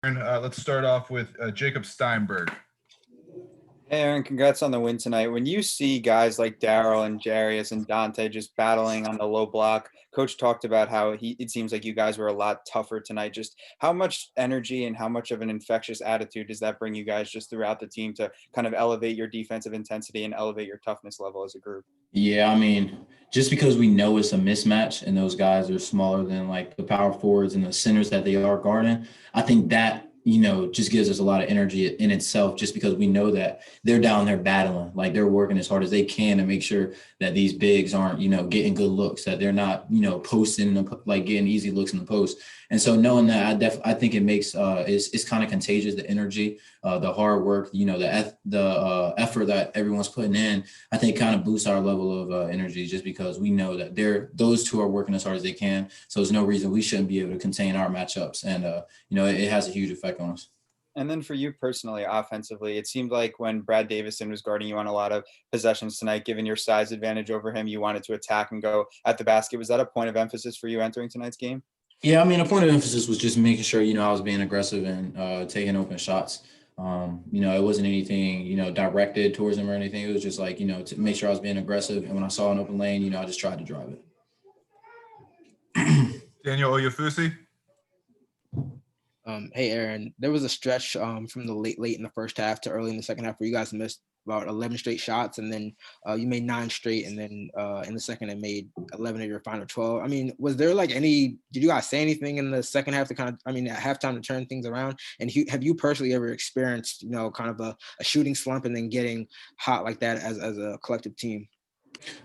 And let's start off with Jacob Steinberg. Hey Aaron, congrats on the win tonight. When you see guys like Daryl and Jarius and Dante just battling on the low block, Coach talked about how it seems like you guys were a lot tougher tonight. Just how much energy and how much of an infectious attitude does that bring you guys just throughout the team to kind of elevate your defensive intensity and elevate your toughness level as a group? Yeah, I mean, just because we know it's a mismatch and those guys are smaller than like the power forwards and the centers that they are guarding, I think that, just gives us a lot of energy in itself, just because we know that they're down there battling, like they're working as hard as they can to make sure that these bigs aren't, getting good looks, that they're not, posting, like getting easy looks in the post. And so knowing that, I think it makes, it's kind of contagious, the energy, the hard work, the effort that everyone's putting in. I think kind of boosts our level of energy, just because we know that those two are working as hard as they can. So there's no reason we shouldn't be able to contain our matchups. And, it has a huge effect on us. And then for you personally, offensively, it seemed like when Brad Davison was guarding you on a lot of possessions tonight, given your size advantage over him, you wanted to attack and go at the basket. Was that a point of emphasis for you entering tonight's game? Yeah, I mean, a point of emphasis was just making sure, I was being aggressive and taking open shots. It wasn't anything, directed towards him or anything. It was just like, to make sure I was being aggressive. And when I saw an open lane, I just tried to drive it. Daniel Oyefusi. Hey, Aaron, there was a stretch from the late in the first half to early in the second half where you guys missed about 11 straight shots, and then you made 9 straight, and then in the second it made 11 of your final 12. I mean, was there did you guys say anything in the second half to at halftime to turn things around? And have you personally ever experienced, kind of a shooting slump and then getting hot like that as a collective team?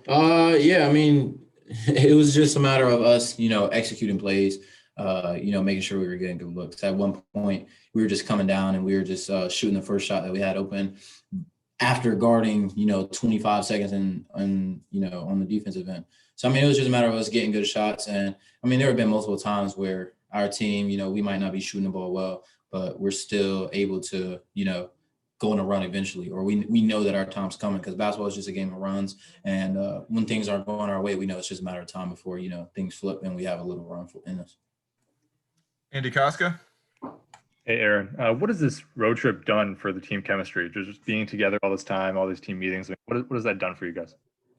Yeah, I mean, it was just a matter of us, executing plays. Making sure we were getting good looks. At one point, we were just coming down and we were just shooting the first shot that we had open after guarding, 25 seconds on the defensive end. So, I mean, it was just a matter of us getting good shots. And, I mean, there have been multiple times where our team, we might not be shooting the ball well, but we're still able to, go on a run eventually, or we know that our time's coming, because basketball is just a game of runs. And when things aren't going our way, we know it's just a matter of time before, things flip and we have a little run in us. Andy Koska. Hey, Aaron, what has this road trip done for the team chemistry? Just being together all this time, all these team meetings, what has that done for you guys?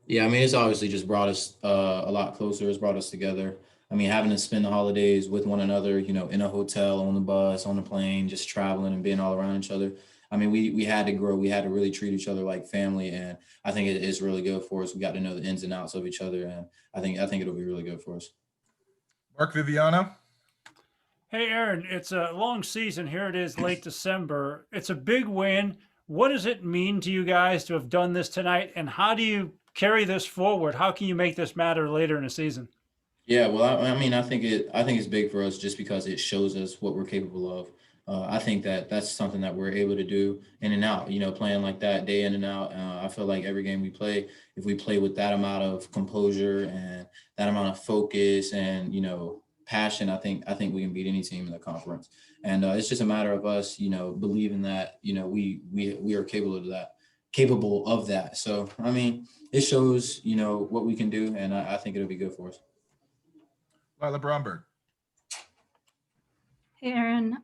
Yeah, I mean, it's obviously just brought us a lot closer. It's brought us together. I mean, having to spend the holidays with one another, in a hotel, on the bus, on the plane, just traveling and being all around each other. I mean, we had to grow. We had to really treat each other like family, and I think it is really good for us. We got to know the ins and outs of each other, and I think it'll be really good for us. Mark Viviano. Hey, Aaron, it's a long season. Here it is, late December. It's a big win. What does it mean to you guys to have done this tonight, and how do you carry this forward? How can you make this matter later in the season? Yeah, well, I mean, I think it's big for us just because it shows us what we're capable of. I think that's something that we're able to do in and out, playing like that day in and out. I feel like every game we play, if we play with that amount of composure and that amount of focus and, passion, I think we can beat any team in the conference. And it's just a matter of us, believing that, we are capable of that. So, I mean, it shows, what we can do, and I think it'll be good for us. Lila Bromberg. Hey, Aaron.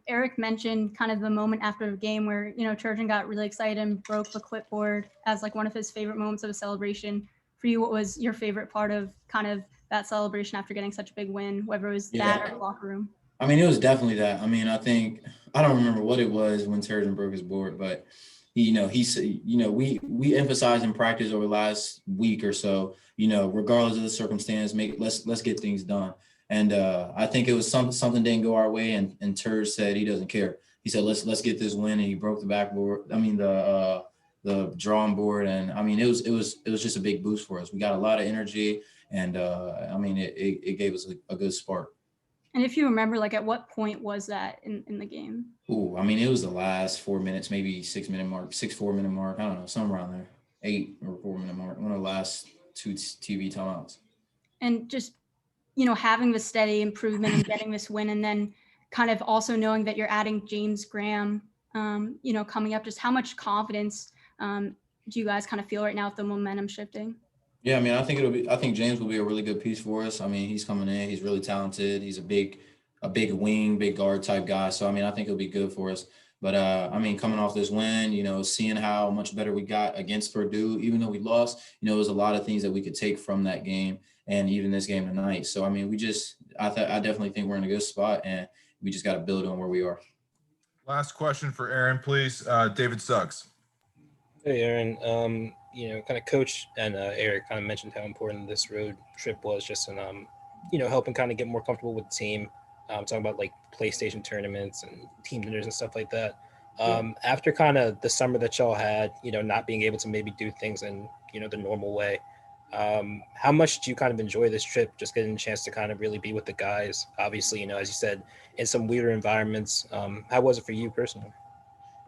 Eric mentioned kind of the moment after the game where, Trojan got really excited and broke the clipboard as like one of his favorite moments of a celebration. For you, what was your favorite part of kind of that celebration after getting such a big win, whether it was that or the locker room? I mean, it was definitely that. I mean, I don't remember what it was when Turgeon broke his board, but he said, we emphasized in practice over the last week or so, regardless of the circumstance, let's get things done. And I think it was something didn't go our way, and Turge said he doesn't care. He said let's get this win, and he broke the backboard. I mean the drawing board, and I mean it was just a big boost for us. We got a lot of energy, and I mean it gave us a good spark. And if you remember, like at what point was that in the game? Ooh, I mean it was the last 4 minutes, maybe 6 minute mark, 4 minute mark. I don't know, somewhere around there, 8 or 4 minute mark. One of the last 2 TV timeouts. And just having the steady improvement and getting this win, and then kind of also knowing that you're adding James Graham, coming up, just how much confidence do you guys kind of feel right now with the momentum shifting? Yeah, I mean, I think James will be a really good piece for us. I mean, he's coming in, he's really talented. He's a big a big wing, big guard type guy. So, I mean, I think it'll be good for us. But, I mean, coming off this win, you know, seeing how much better we got against Purdue, even though we lost, you know, there's a lot of things that we could take from that game and even this game tonight. So, I mean, I definitely think we're in a good spot, and we just got to build on where we are. Last question for Aaron, please. David Suggs. Hey, Aaron. You know, kind of coach and Eric kind of mentioned how important this road trip was just in, you know, helping kind of get more comfortable with the team. Talking about like PlayStation tournaments and team dinners and stuff like that. After kind of the summer that y'all had, you know, not being able to maybe do things in, you know, the normal way. How much do you kind of enjoy this trip, just getting a chance to kind of really be with the guys? Obviously, you know, as you said, in some weirder environments. How was it for you personally?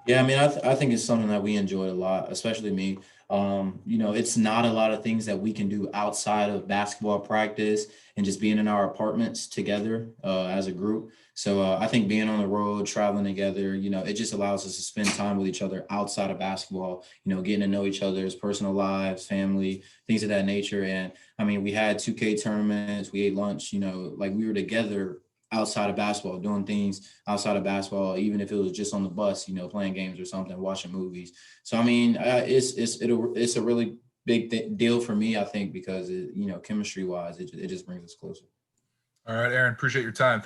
Yeah, I mean, I think it's something that we enjoy a lot, especially me. You know, it's not a lot of things that we can do outside of basketball practice and just being in our apartments together as a group. So I think being on the road, traveling together, you know, it just allows us to spend time with each other outside of basketball, you know, getting to know each other's personal lives, family, things of that nature. And I mean, we had 2K tournaments, we ate lunch, you know, like we were together outside of basketball, doing things outside of basketball, even if it was just on the bus, you know, playing games or something, watching movies. So, I mean, it's a really big deal for me, I think, because, you know, chemistry wise, it just brings us closer. All right, Aaron, appreciate your time.